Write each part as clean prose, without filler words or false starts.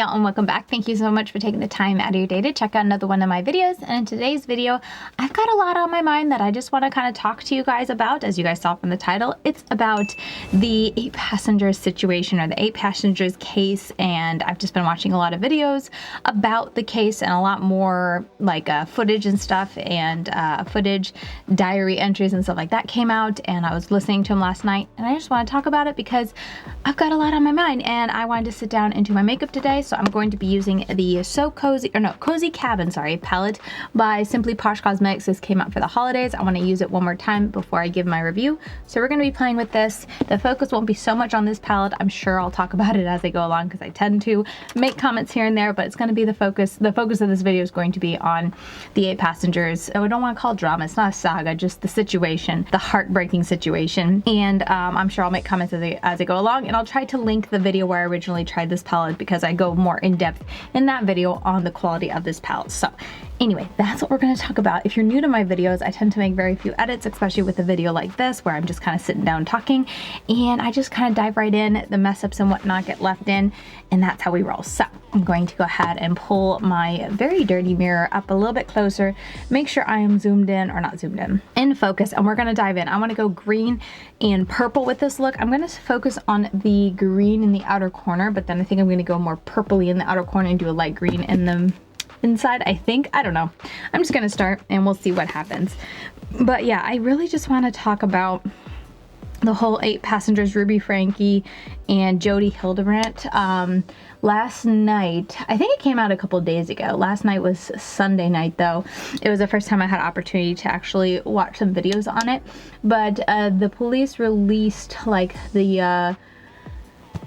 y'all, and welcome back. Thank you so much for taking the time out of your day to check out another one of my videos. And in today's video, I've got a lot on my mind that I just want to kind of talk to you guys about. As you guys saw from the title, it's about the 8 passengers situation, or the 8 passengers case. And I've just been watching a lot of videos about the case and a lot more like footage and stuff, and footage, diary entries and stuff like that came out, and I was listening to them last night, and I just want to talk about it because I've got a lot on my mind and I wanted to sit down and do my makeup today. So I'm going to be using the Cozy Cabin, palette by Simply Posh Cosmetics. This came out for the holidays. I want to use it one more time before I give my review. So we're going to be playing with this. The focus won't be so much on this palette. I'm sure I'll talk about it as I go along because I tend to make comments here and there, but it's going to be the focus. The focus of this video is going to be on the 8 passengers. I don't want to call it drama. It's not a saga, just the situation, the heartbreaking situation. And I'm sure I'll make comments as I go along, and I'll try to link the video where I originally tried this palette because I go more in depth in that video on the quality of this palette. So anyway, that's what we're going to talk about. If you're new to my videos, I tend to make very few edits, especially with a video like this where I'm just kind of sitting down talking, and I just kind of dive right in. The mess ups and whatnot get left in, and that's how we roll. So I'm going to go ahead and pull my very dirty mirror up a little bit closer, make sure I am zoomed in, or not zoomed in focus, and we're going to dive in. I want to go green and purple with this look. I'm going to focus on the green in the outer corner, but then I think I'm going to go more purpley in the outer corner and do a light green in the inside, I think. I don't know. I'm just gonna start and we'll see what happens. But yeah, I really just want to talk about the whole 8 passengers, Ruby Franke and Jodi Hildebrandt. Last night, I think it came out a couple days ago. Last night was Sunday night though. It was the first time I had opportunity to actually watch some videos on it. But the police released like the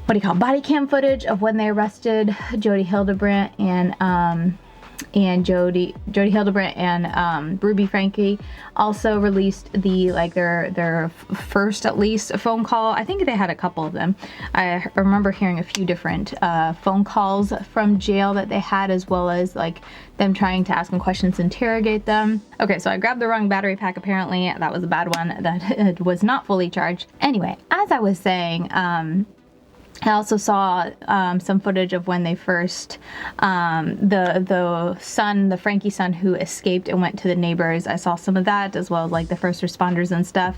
what do you call it, body cam footage of when they arrested Jodi Hildebrandt and Jodi Hildebrandt and Ruby Franke. Also released the their first at least phone call. I think they had a couple of them. I remember hearing a few different phone calls from jail that they had, as well as like them trying to ask them questions, interrogate them. Okay, so I grabbed the wrong battery pack apparently. That was a bad one. That was not fully charged. Anyway, as I was saying, I also saw some footage of when they first, the Franke son who escaped and went to the neighbors. I saw some of that, as well as like the first responders and stuff.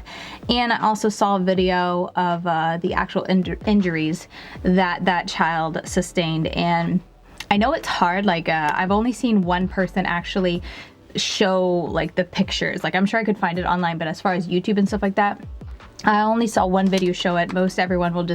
And I also saw a video of the actual injuries that that child sustained. And I know it's hard, like I've only seen one person actually show like the pictures. Like I'm sure I could find it online, but as far as YouTube and stuff like that, I only saw one video show it. Most everyone would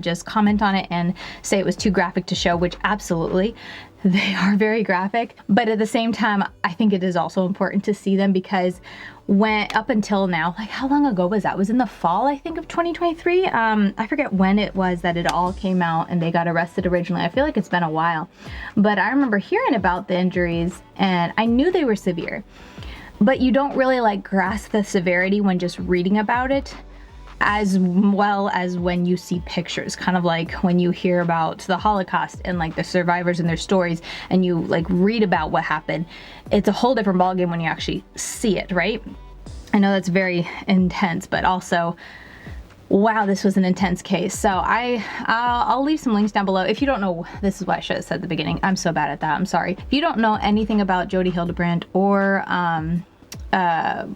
just comment on it and say it was too graphic to show, which absolutely, they are very graphic. But at the same time, I think it is also important to see them because up until now, like how long ago was that? It was in the fall, I think, of 2023. I forget when it was that it all came out and they got arrested originally. I feel like it's been a while. But I remember hearing about the injuries and I knew they were severe. But you don't really like grasp the severity when just reading about it, as well as when you see pictures. Kind of like when you hear about the Holocaust and like the survivors and their stories, and you like read about what happened. It's a whole different ballgame when you actually see it, right? I know that's very intense, but also, wow, this was an intense case. So I'll leave some links down below. If you don't know, this is what I should have said at the beginning. I'm so bad at that. I'm sorry. If you don't know anything about Jodi Hildebrandt or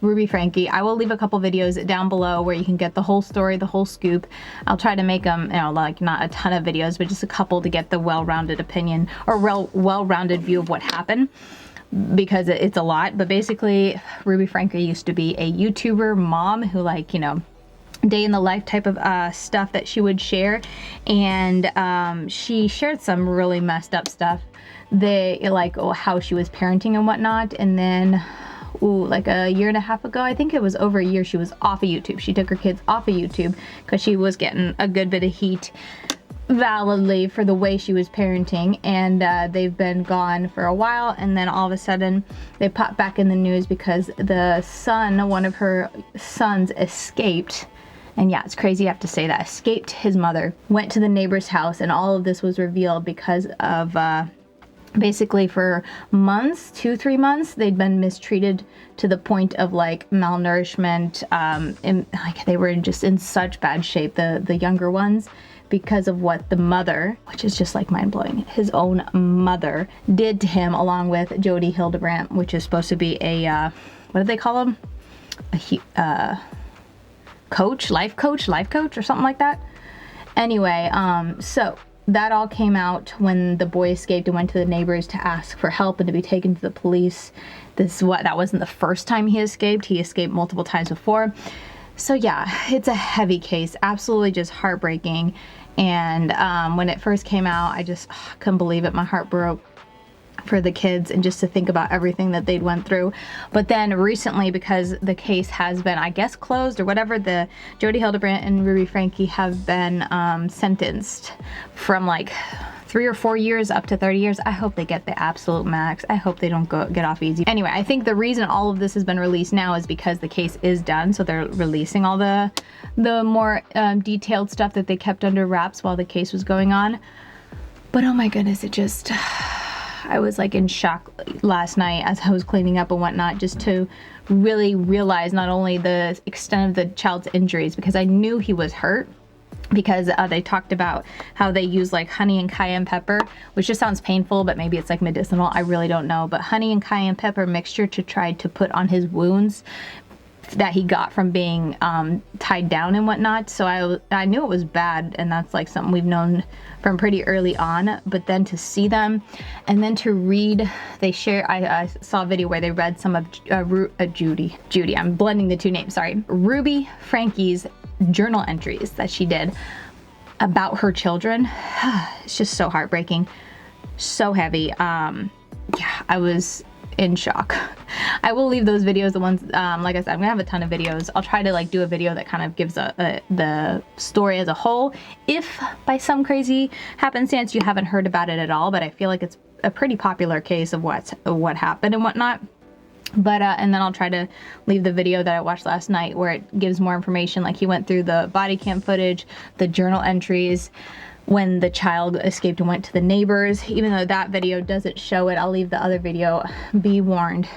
Ruby Franke, I will leave a couple videos down below where you can get the whole story, the whole scoop. I'll try to make them, you know, like not a ton of videos, but just a couple to get the well-rounded opinion or well-rounded view of what happened, because it's a lot. But basically, Ruby Franke used to be a YouTuber mom who, like, you know, day in the life type of stuff that she would share, and she shared some really messed up stuff. How she was parenting and whatnot, and then like a year and a half ago, I think it was over a year, she was off of YouTube. She took her kids off of YouTube because she was getting a good bit of heat validly for the way she was parenting, and they've been gone for a while, and then all of a sudden they popped back in the news because the son, one of her sons, escaped. And yeah, it's crazy I have to say that, escaped his mother, went to the neighbor's house, and all of this was revealed because of basically for months, 2-3 months, they'd been mistreated to the point of like malnourishment, and like they were just in such bad shape, the younger ones. because of what the mother, which is just like mind-blowing, his own mother did to him, along with Jodi Hildebrandt, which is supposed to be a what do they call him, a coach, life coach or something like that. Anyway, so that all came out when the boy escaped and went to the neighbors to ask for help and to be taken to the police. That wasn't the first time he escaped. He escaped multiple times before. So yeah, it's a heavy case, absolutely just heartbreaking. And when it first came out, I just couldn't believe it. My heart broke for the kids, and just to think about everything that they'd went through. But then recently, because the case has been, I guess, closed or whatever, the Jodi Hildebrandt and Ruby Franke have been sentenced from like 3 or 4 years up to 30 years. I hope they get the absolute max. I hope they don't get off easy. Anyway, I think the reason all of this has been released now is because the case is done, so they're releasing all the more detailed stuff that they kept under wraps while the case was going on. But oh my goodness, I was like in shock last night as I was cleaning up and whatnot, just to really realize not only the extent of the child's injuries, because I knew he was hurt, because they talked about how they use like honey and cayenne pepper, which just sounds painful, but maybe it's like medicinal. I really don't know. But honey and cayenne pepper mixture to try to put on his wounds that he got from being tied down and whatnot. So I knew it was bad, and that's like something we've known from pretty early on. But then to see them, and then to read, I saw a video where they read some of Jodi, I'm blending the two names, sorry, Ruby Franke's journal entries that she did about her children. It's just so heartbreaking, so heavy. Yeah, I was in shock. I will leave those videos, the ones, like I said, I'm gonna have a ton of videos. I'll try to like do a video that kind of gives the story as a whole, if by some crazy happenstance you haven't heard about it at all. But I feel like it's a pretty popular case of what happened and whatnot. But and then I'll try to leave the video that I watched last night where it gives more information, like he went through the body cam footage, the journal entries, when the child escaped and went to the neighbors. Even though that video doesn't show it, I'll leave the other video. Be warned.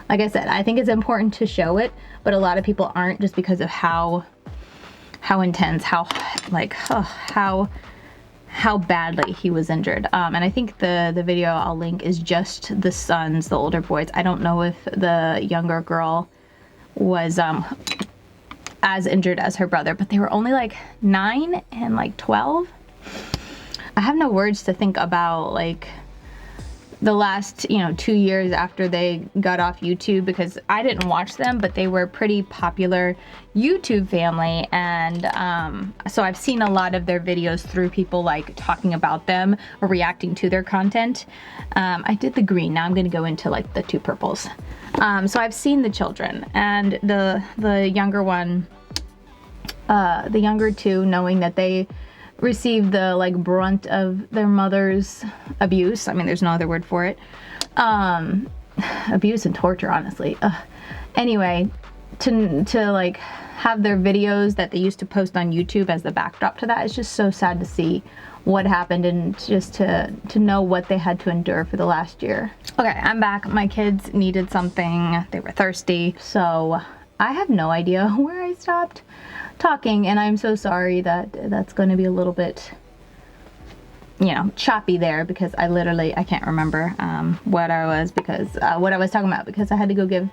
Like I said, I think it's important to show it, but a lot of people aren't, just because of how intense, how badly he was injured. And I think the video I'll link is just the sons, the older boys. I don't know if the younger girl was as injured as her brother, but they were only like 9 and like 12. I have no words to think about like the last 2 years after they got off YouTube, because I didn't watch them, but they were a pretty popular YouTube family. And so I've seen a lot of their videos through people like talking about them or reacting to their content. I did the green, now I'm gonna go into like the 2 purples. So I've seen the children, and the younger one, the younger 2, knowing that they received the like brunt of their mother's abuse. I mean, there's no other word for it. Abuse and torture, honestly. Anyway, to like have their videos that they used to post on YouTube as the backdrop to that, it's just so sad to see what happened, and just to know what they had to endure for the last year. Okay, I'm back. My kids needed something. They were thirsty. So I have no idea where I stopped talking, and I'm so sorry that that's going to be a little bit, choppy there, because I can't remember what I was talking about, because I had to go give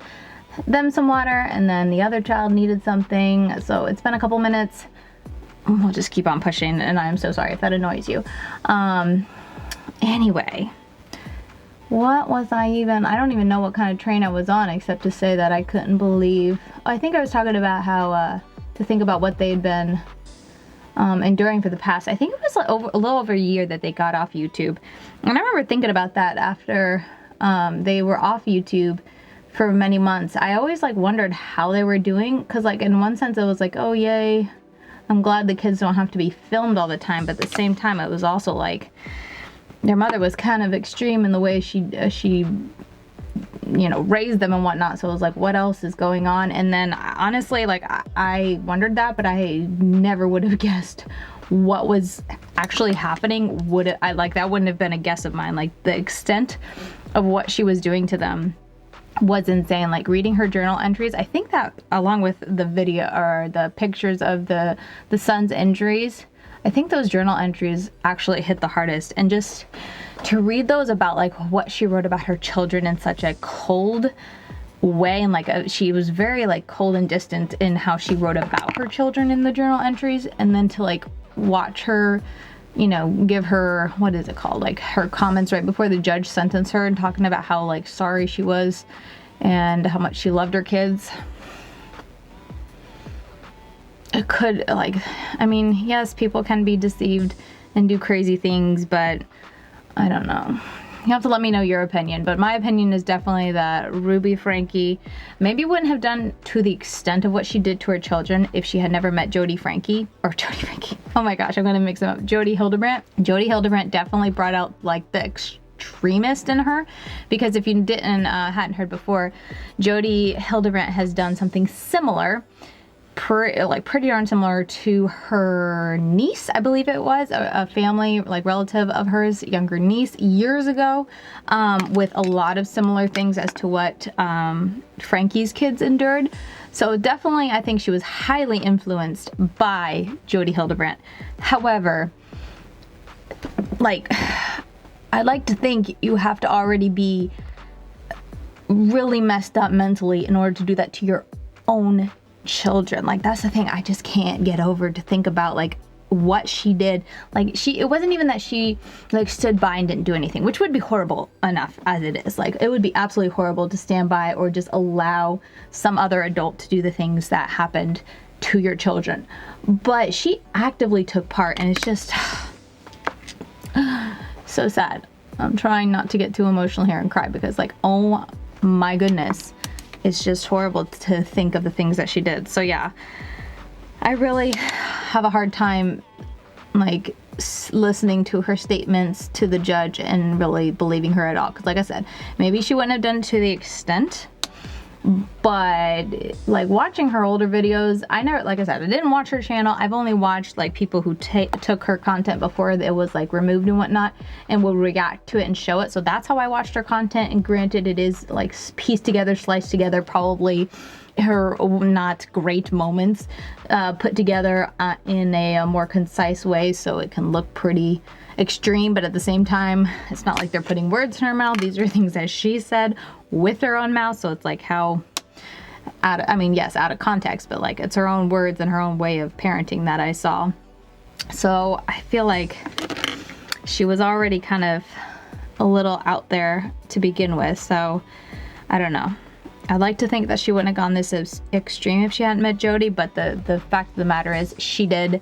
them some water, and then the other child needed something. So it's been a couple minutes. We'll just keep on pushing, and I'm so sorry if that annoys you. Anyway, what was I don't even know what kind of train I was on, except to say that I couldn't believe, I think I was talking about how to think about what they'd been enduring for the past, I think it was like a little over a year that they got off YouTube. And I remember thinking about that after they were off YouTube for many months. I always like wondered how they were doing, because like in one sense it was like, oh yay, I'm glad the kids don't have to be filmed all the time, but at the same time it was also like their mother was kind of extreme in the way she raised them and whatnot. So it was like, what else is going on? And then honestly, like I wondered that, but I never would have guessed what was actually happening. That wouldn't have been a guess of mine. Like the extent of what she was doing to them was insane. Like reading her journal entries, I think that along with the video or the pictures of the son's injuries, I think those journal entries actually hit the hardest, and just to read those about like what she wrote about her children in such a cold way, and like she was very like cold and distant in how she wrote about her children in the journal entries, and then to like watch her, you know, give her, what is it called, like her comments right before the judge sentenced her, and talking about how like sorry she was and how much she loved her kids. It could, like, I mean, yes, people can be deceived and do crazy things, but I don't know. You have to let me know your opinion, but my opinion is definitely that Ruby Franke maybe wouldn't have done to the extent of what she did to her children if she had never met Jodi Franke, or Jodi Franke. Oh my gosh, I'm gonna mix them up. Jodi Hildebrandt. Jodi Hildebrandt definitely brought out like the extremist in her, because if you hadn't heard before, Jodi Hildebrandt has done something similar, pretty darn similar to her niece, I believe it was, a family, like relative of hers, younger niece, years ago, with a lot of similar things as to what Franke's kids endured. So definitely, I think she was highly influenced by Jodi Hildebrandt. However, like, I like to think you have to already be really messed up mentally in order to do that to your own children. Like, that's the thing I just can't get over, to think about like what she did. Like, it wasn't even that she like stood by and didn't do anything, which would be horrible enough as it is. Like, it would be absolutely horrible to stand by or just allow some other adult to do the things that happened to your children, but she actively took part, and it's just so sad. I'm trying not to get too emotional here and cry, because like, oh my goodness, it's just horrible to think of the things that she did. So yeah, I really have a hard time like listening to her statements to the judge and really believing her at all, because like I said, maybe she wouldn't have done it to the extent, but like watching her older videos, I never, like I said, I didn't watch her channel. I've only watched like people who took her content before it was like removed and whatnot, and would react to it and show it. So that's how I watched her content, and granted, it is like pieced together, sliced together, probably her not great moments put together in a more concise way, so it can look pretty extreme, but at the same time, it's not like they're putting words in her mouth. These are things that she said with her own mouth, so it's like how I mean, yes, out of context, but like it's her own words and her own way of parenting that I saw. So I feel like she was already kind of a little out there to begin with, so I don't know. I'd like to think that she wouldn't have gone this extreme if she hadn't met Jodi, but the fact of the matter is she did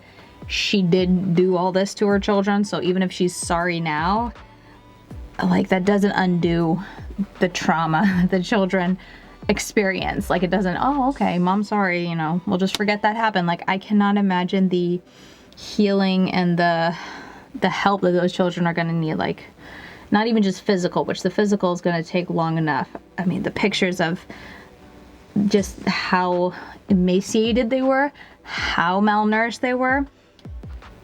do all this to her children. So even if she's sorry now, like, that doesn't undo the trauma the children experience. Like, it doesn't, oh, okay, mom's sorry, you know, we'll just forget that happened. Like, I cannot imagine the healing and the help that those children are going to need. Like, not even just physical, which the physical is going to take long enough. I mean, the pictures of just how emaciated they were, how malnourished they were.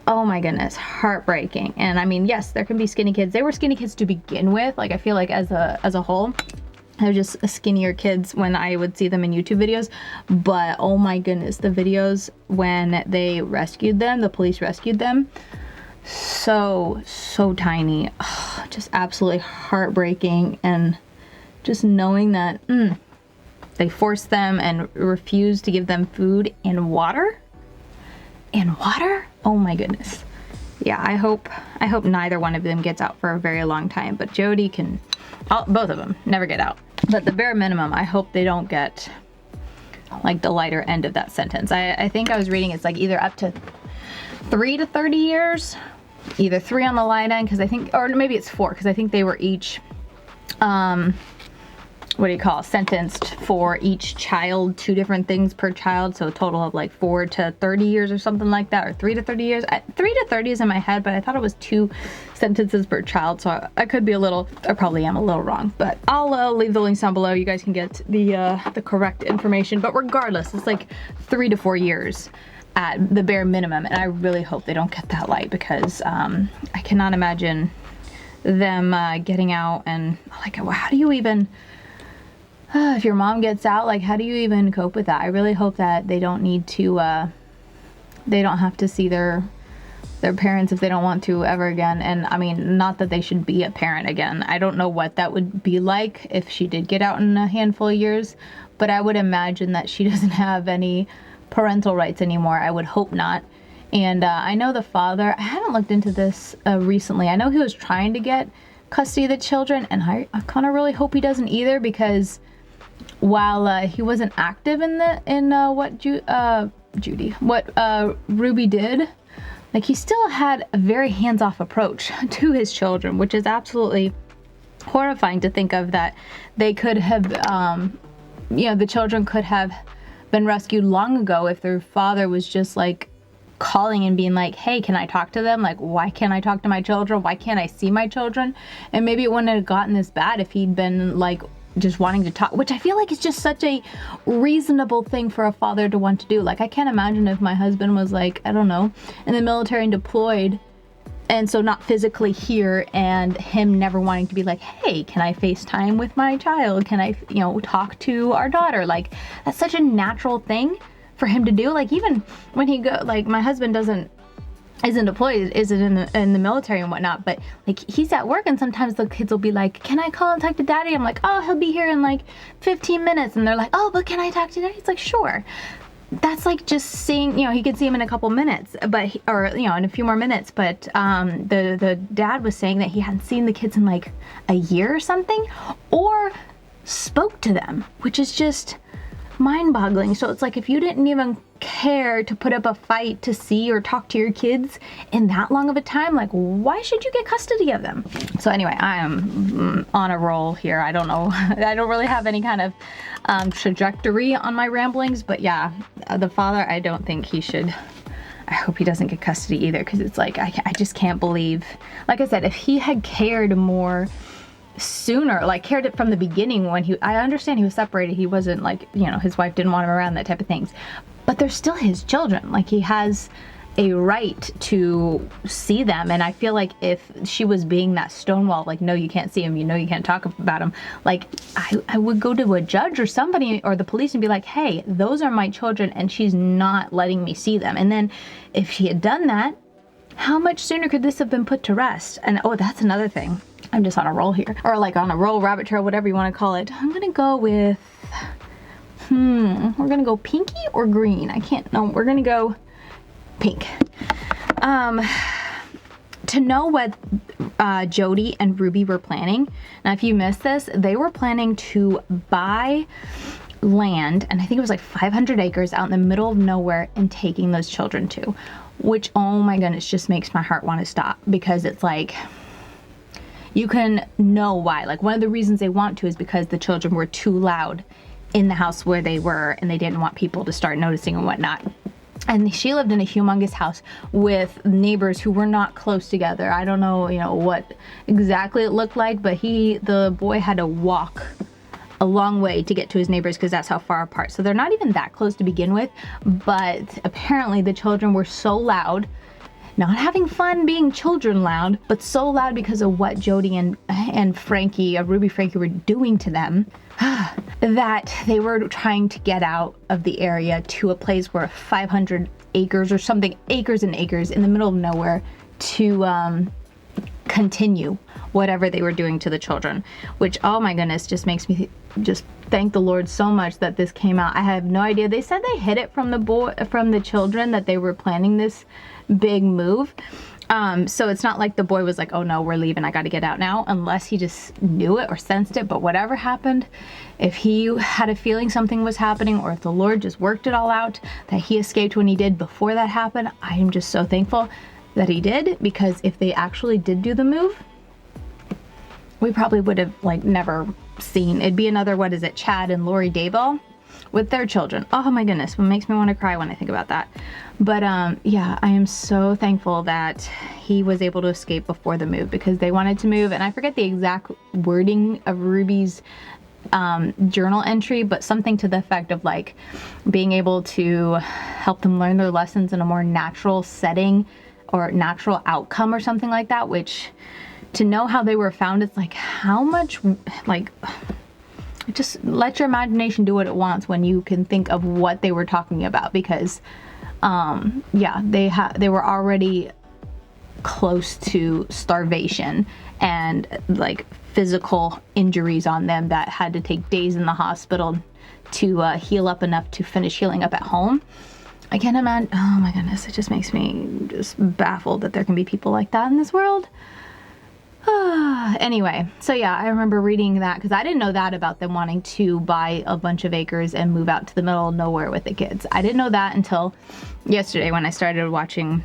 Oh my goodness, heartbreaking. And I mean, yes, there can be skinny kids. They were skinny kids to begin with. Like, I feel like as a whole, they're just skinnier kids when I would see them in YouTube videos. But oh my goodness, the videos when they rescued them, the police rescued them, so tiny. Oh, just absolutely heartbreaking. And just knowing that they forced them and refused to give them food and water. Oh my goodness. Yeah, I hope neither one of them gets out for a very long time, but Jodi can, both of them never get out. But the bare minimum, I hope they don't get like the lighter end of that sentence. I think I was reading it's like either up to 3 to 30 years, either 3 on the light end, because I think, or maybe it's 4, because I think they were each what do you call, sentenced for each child, 2 different things per child, so a total of like 4 to 30 years or something like that, or 3 to 30 years. 3 to 30 is in my head, but I thought it was 2 sentences per child, so I could be a little, I probably am a little wrong, but I'll leave the links down below. You guys can get the correct information, but regardless, it's like 3 to 4 years at the bare minimum, and I really hope they don't get that light, because I cannot imagine them getting out. And like, how do you even, if your mom gets out, like, how do you even cope with that? I really hope that they don't need to, they don't have to see their their parents if they don't want to ever again. And I mean, not that they should be a parent again. I don't know what that would be like if she did get out in a handful of years, but I would imagine that she doesn't have any parental rights anymore. I would hope not. And I know the father, I haven't looked into this recently. I know he was trying to get custody of the children, and I kind of really hope he doesn't either, because while he wasn't active in what Ruby did, like, he still had a very hands-off approach to his children, which is absolutely horrifying to think of, that they could have, you know, the children could have been rescued long ago if their father was just like calling and being like, hey, can I talk to them? Like, why can't I talk to my children? Why can't I see my children? And maybe it wouldn't have gotten this bad if he'd been like just wanting to talk, which I feel like is just such a reasonable thing for a father to want to do. Like, I can't imagine if my husband was like, I don't know, in the military and deployed, and so not physically here, and him never wanting to be like, hey, can I FaceTime with my child? Can I, you know, talk to our daughter? Like, that's such a natural thing for him to do. Like, even when he like, my husband isn't deployed, isn't in the military and whatnot, but like, he's at work, and sometimes the kids will be like, can I call and talk to daddy? I'm like, oh, he'll be here in like 15 minutes. And they're like, oh, but can I talk to daddy? It's like, sure. That's like just seeing, you know, he could see him in a couple minutes, but or, you know, in a few more minutes. But the dad was saying that he hadn't seen the kids in like a year or something, or spoke to them, which is just mind-boggling. So it's like, if you didn't even care to put up a fight to see or talk to your kids in that long of a time, like, why should you get custody of them? So anyway, I am on a roll here. I don't know. I don't really have any kind of trajectory on my ramblings, but yeah, the father, I don't think he should. I hope he doesn't get custody either, because it's like, I just can't believe, like I said, if he had cared more sooner, like cared it from the beginning, when I understand he was separated, he wasn't like, you know, his wife didn't want him around, that type of things, but they're still his children. Like, he has a right to see them. And I feel like if she was being that stonewall, like, no, you can't see him, you know, you can't talk about him, like, I would go to a judge or somebody or the police and be like, hey, those are my children and she's not letting me see them. And then if she had done that, how much sooner could this have been put to rest? And oh, that's another thing. I'm just on a roll here, or like on a roll, rabbit trail, whatever you want to call it. I'm gonna go with, we're gonna go pinky or green. I can't, no, we're gonna go pink. To know what Jodi and Ruby were planning. Now, if you missed this, they were planning to buy land, and I think it was like 500 acres out in the middle of nowhere, and taking those children to, which, oh my goodness, just makes my heart want to stop, because it's like, you can know why. Like, one of the reasons they want to is because the children were too loud in the house where they were, and they didn't want people to start noticing and whatnot. And she lived in a humongous house with neighbors who were not close together. I don't know, you know, what exactly it looked like, but the boy had to walk a long way to get to his neighbors, because that's how far apart. So they're not even that close to begin with, but apparently the children were so loud, not having fun being children loud, but so loud because of what Jodi and Franke, Ruby Franke, were doing to them, that they were trying to get out of the area to a place where 500 acres or something, acres and acres in the middle of nowhere, to continue whatever they were doing to the children, which, oh my goodness, just makes me just thank the Lord so much that this came out. I have no idea. They said they hid it from the children, that they were planning this big move. So it's not like the boy was like, oh no, we're leaving, I got to get out now, unless he just knew it or sensed it. But whatever happened, if he had a feeling something was happening, or if the Lord just worked it all out, that he escaped when he did before that happened, I am just so thankful that he did, because if they actually did do the move, we probably would have like never seen. It'd be another, what is it, Chad and Lori Daybell with their children. Oh my goodness, it makes me want to cry when I think about that. But yeah, I am so thankful that he was able to escape before the move, because they wanted to move, and I forget the exact wording of Ruby's journal entry, but something to the effect of like being able to help them learn their lessons in a more natural setting or natural outcome or something like that, which, to know how they were found, it's like, how much, like, just let your imagination do what it wants when you can think of what they were talking about, because yeah, they were already close to starvation and like physical injuries on them that had to take days in the hospital to heal up enough to finish healing up at home. I can't imagine. Oh my goodness, it just makes me just baffled that there can be people like that in this world. Anyway, so yeah, I remember reading that because I didn't know that about them wanting to buy a bunch of acres and move out to the middle of nowhere with the kids. I didn't know that until yesterday when I started watching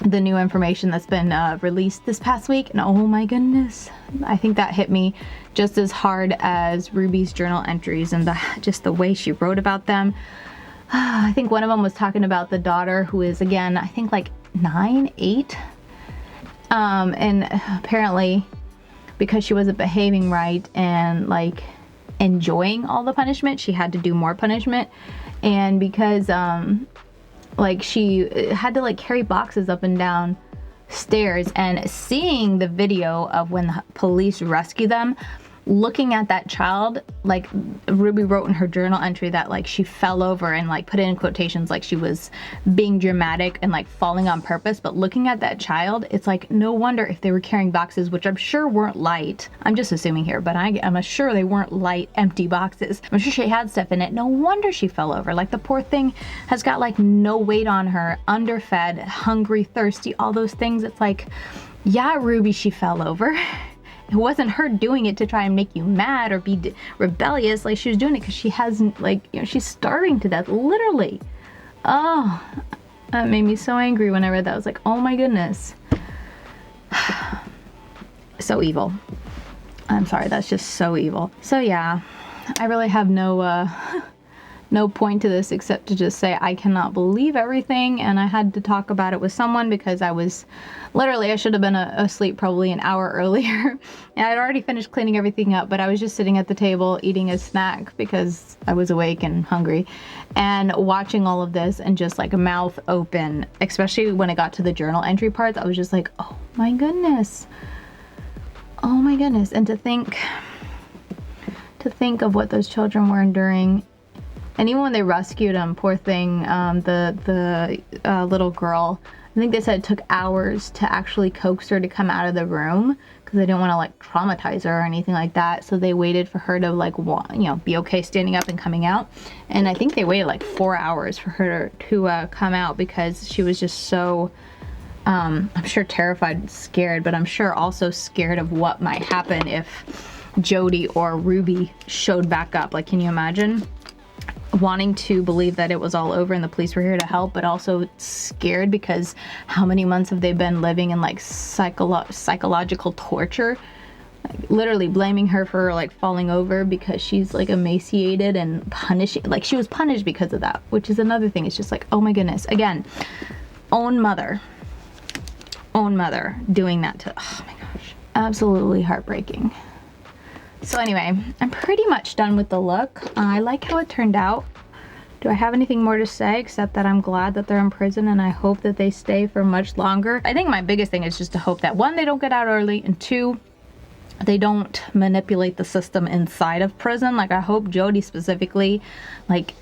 the new information that's been released this past week, and oh my goodness, I think that hit me just as hard as Ruby's journal entries and just the way she wrote about them. I think one of them was talking about the daughter who is, again, I think like 9, 8, and apparently because she wasn't behaving right and like enjoying all the punishment, she had to do more punishment. And because like she had to like carry boxes up and down stairs, and seeing the video of when the police rescue them, looking at that child, like Ruby wrote in her journal entry that like she fell over and like put it in quotations like she was being dramatic and like falling on purpose. But looking at that child, it's like no wonder if they were carrying boxes, which I'm sure weren't light. I'm just assuming here, but I'm sure they weren't light, empty boxes. I'm sure she had stuff in it. No wonder she fell over. Like the poor thing has got like no weight on her, underfed, hungry, thirsty, all those things. It's like, yeah, Ruby, she fell over. It wasn't her doing it to try and make you mad or be rebellious. Like she was doing it because she hasn't, like, you know, she's starving to death, literally. Oh, that made me so angry when I read that. I was like, oh my goodness. So evil. I'm sorry, that's just so evil. So yeah, I really have no no point to this except to just say I cannot believe everything, and I had to talk about it with someone because I was literally, I should have been asleep probably an hour earlier, and I'd already finished cleaning everything up, but I was just sitting at the table eating a snack because I was awake and hungry, and watching all of this and just like mouth open, especially when it got to the journal entry parts. I was just like, oh my goodness. Oh my goodness. And to think of what those children were enduring. And even when they rescued him, poor thing, the little girl, I think they said it took hours to actually coax her to come out of the room because they didn't want to like traumatize her or anything like that. So they waited for her to like, you know, be okay standing up and coming out. And I think they waited like 4 hours for her to come out because she was just so, I'm sure terrified and scared, but I'm sure also scared of what might happen if Jodi or Ruby showed back up. Like, can you imagine? Wanting to believe that it was all over and the police were here to help, but also scared because how many months have they been living in like psychological torture, like literally blaming her for like falling over because she's like emaciated and punishing, like she was punished because of that, which is another thing. It's just like, oh my goodness, again, own mother doing that to, oh my gosh, absolutely heartbreaking. So anyway, I'm pretty much done with the look. I like how it turned out. Do I have anything more to say except that I'm glad that they're in prison and I hope that they stay for much longer? I think my biggest thing is just to hope that 1, they don't get out early, and 2, they don't manipulate the system inside of prison. Like I hope Jodi specifically, like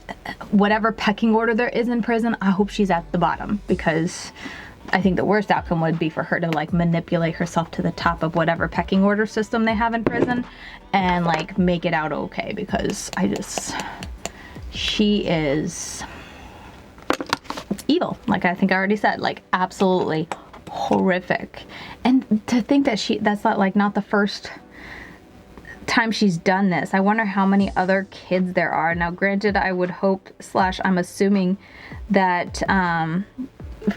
whatever pecking order there is in prison, I hope she's at the bottom, because I think the worst outcome would be for her to like manipulate herself to the top of whatever pecking order system they have in prison and like make it out okay, because she is evil. Like I think I already said, like absolutely horrific. And to think that that's not the first time she's done this. I wonder how many other kids there are. Now granted, I would hope / I'm assuming that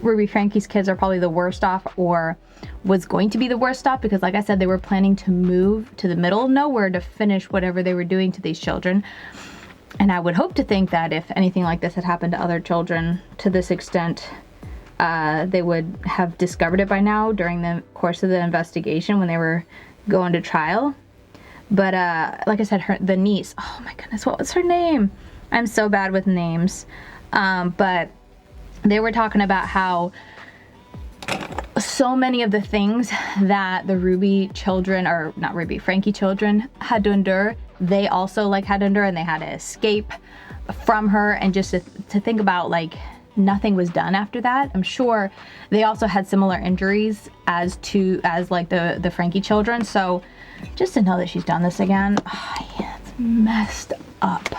Ruby Franke's kids are probably the worst off, or was going to be the worst off, because like I said, they were planning to move to the middle of nowhere to finish whatever they were doing to these children. And I would hope to think that if anything like this had happened to other children to this extent, they would have discovered it by now during the course of the investigation when they were going to trial. But like I said, the niece, oh my goodness, what was her name? I'm so bad with names. But they were talking about how so many of the things that the Ruby children, or not Ruby, Franke children had to endure, they also like had to endure, and they had to escape from her. And just to think about like nothing was done after that. I'm sure they also had similar injuries as like the Franke children. So just to know that she's done this again, oh, yeah, it's messed up.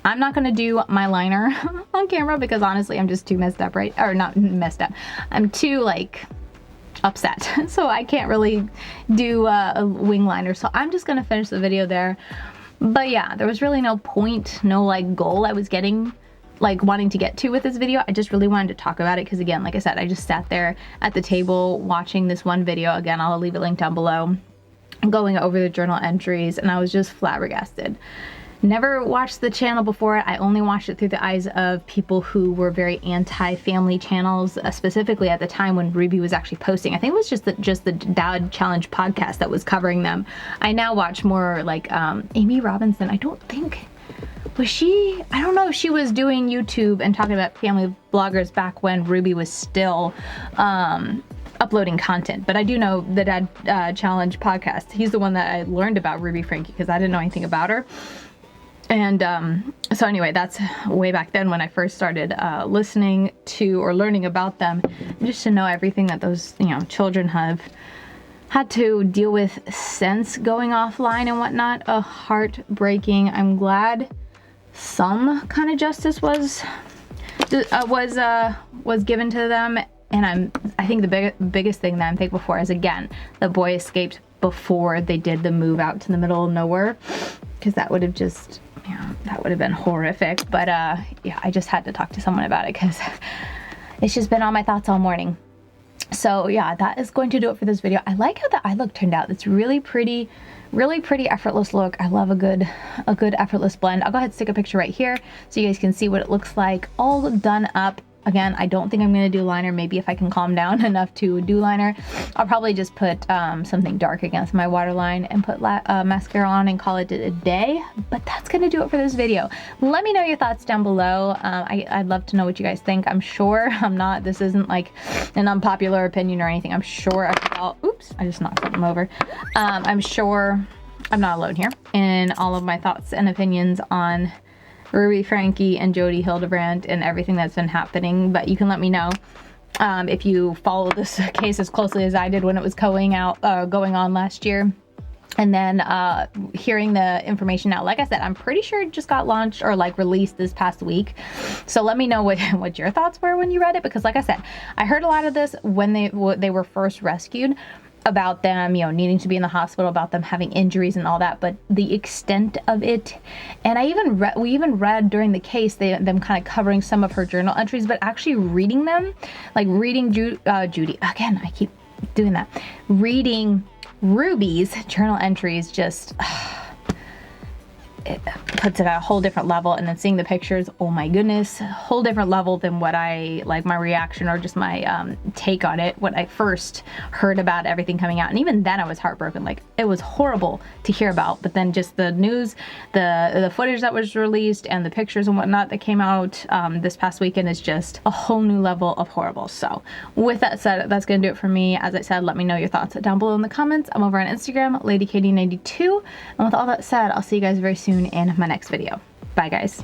I'm not gonna do my liner on camera because honestly I'm just too messed up, right? Or not messed up, I'm too like upset. So I can't really do a wing liner. So I'm just gonna finish the video there. But yeah, there was really no point, no like goal I was getting, like wanting to get to with this video. I just really wanted to talk about it because again, like I said, I just sat there at the table watching this one video. Again, I'll leave a link down below, going over the journal entries, and I was just flabbergasted. Never watched the channel before. I only watched it through the eyes of people who were very anti-family channels, specifically at the time when Ruby was actually posting. I think it was just the Dad Challenge podcast that was covering them. I now watch more like Amy Robinson. I don't think, was she, I don't know if she was doing YouTube and talking about family bloggers back when Ruby was still uploading content, but I do know the Dad Challenge podcast. He's the one that I learned about Ruby Franke because I didn't know anything about her. And so anyway, that's way back then when I first started listening to or learning about them, just to know everything that those, you know, children have had to deal with since going offline and whatnot. Heartbreaking. I'm glad some kind of justice was given to them, and I think the biggest thing that I'm thankful for is, again, the boy escaped before they did the move out to the middle of nowhere, because that would have just, yeah, that would have been horrific. But yeah, I just had to talk to someone about it because it's just been on my thoughts all morning. So yeah, that is going to do it for this video. I like how the eye look turned out. It's really pretty effortless look. I love a good effortless blend. I'll go ahead and stick a picture right here so you guys can see what it looks like all done up. Again, I don't think I'm going to do liner. Maybe if I can calm down enough to do liner, I'll probably just put something dark against my waterline and put mascara on and call it a day. But that's going to do it for this video. Let me know your thoughts down below. I'd love to know what you guys think. I'm sure this isn't like an unpopular opinion or anything. I'm sure oops, I just knocked something over. I'm sure I'm not alone here in all of my thoughts and opinions on Ruby Franke and Jodi Hildebrandt and everything that's been happening, but you can let me know if you follow this case as closely as I did when it was going on last year. And then hearing the information now, like I said, I'm pretty sure it just got launched or like released this past week. So let me know what your thoughts were when you read it, because like I said, I heard a lot of this when they were first rescued, about them, you know, needing to be in the hospital, about them having injuries and all that, but the extent of it, and we even read during the case them kind of covering some of her journal entries, but actually reading them, like reading Judy, again, I keep doing that, reading Ruby's journal entries, just it puts it at a whole different level. And then seeing the pictures, oh my goodness, a whole different level than what I, like my reaction or just my take on it when I first heard about everything coming out. And even then I was heartbroken. Like, it was horrible to hear about, but then just the news, the footage that was released and the pictures and whatnot that came out this past weekend is just a whole new level of horrible. So with that said, that's gonna do it for me. As I said, let me know your thoughts down below in the comments. I'm over on Instagram, LadyKatie92. And with all that said, I'll see you guys very soon in my next video. Bye guys.